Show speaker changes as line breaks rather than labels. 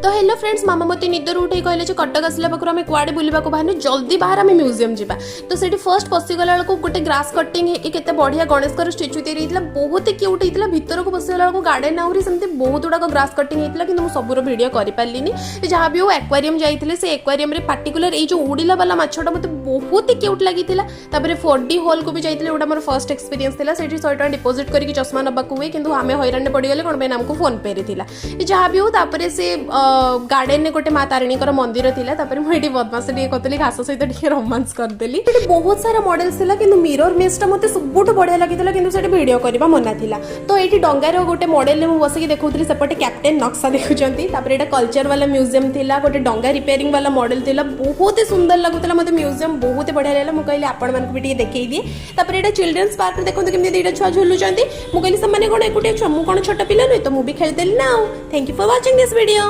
तो hello friends, मामा मते निदर उठे कहले जे कटक आसला पाखर आम कुआडे बुलवा को बाहर जल्दी बाहर आम म्यूजियम जावा। तो सेठी फर्स्ट पसिगला बेलू गोटे ग्रास कटिंग है केते बढ़िया गणेशकर स्टैच्यू तैयारी होइतला, बहुत क्यूट होइतला। भीतर को पसिगला बेलू गार्डन आउरी सेमती बहुत गुडा ग्रास कटिंग होइतला, किंतु मु सबुर वीडियो करि पारलिनी। जहाँ भी हो एक्वेरियम जाइथिले, से एक्वेरियम रे पार्टिकुलर ए जो उड़िला वाला माछटा मते बहुत क्यूट लागिथिला। तापरे 4D हॉल को भी जाइथिले, ओटा मोर फर्स्ट एक्सपीरियंस थिला। सेठी 100 टका डिपॉजिट करके चश्मा नबाकू हुए, किंतु आमे हैरान पड़ी गले कोन पे हमको फोन पे रे थिला। जहाँ भी हो तापरे से गार्डन ने गोटे माँ तारिणी मंदिर थिला। तापरे मु एठी बदमाश टिके करतली, घास सहित टिके रोमांस करदेली। एठी बहुत सारा मॉडल्स थिला, किंतु मिरर मेसटा मते सबुठ बढ़िया लागिथिला, किंतु सेठी वीडियो करबा मना थिला। तो एठी डंगार गोटे मॉडल ने मु बसिक देखौतली, सेपटे कैप्टेन नक्शा देखुचंती। तापरे एटा कल्चर वाला म्यूजियम थिला, गोटे डंगा रिपेयरिंग वाला मॉडल थिला, बहुत ही सुंदर लागुतला। मते म्यूजियम बहुत बढ़िया लागला। मु कहली आपण मानक भी टिके देखै दिए। तापरे एटा चिल्ड्रंस पार्क देखंतु केमति देटा छुआ झुलुचंती। मु कहली समान कोन एकुटिया छुआ, मु कोन छोटा पिला नै, तो मु भी खेल देली ना। Thank you for watching this video.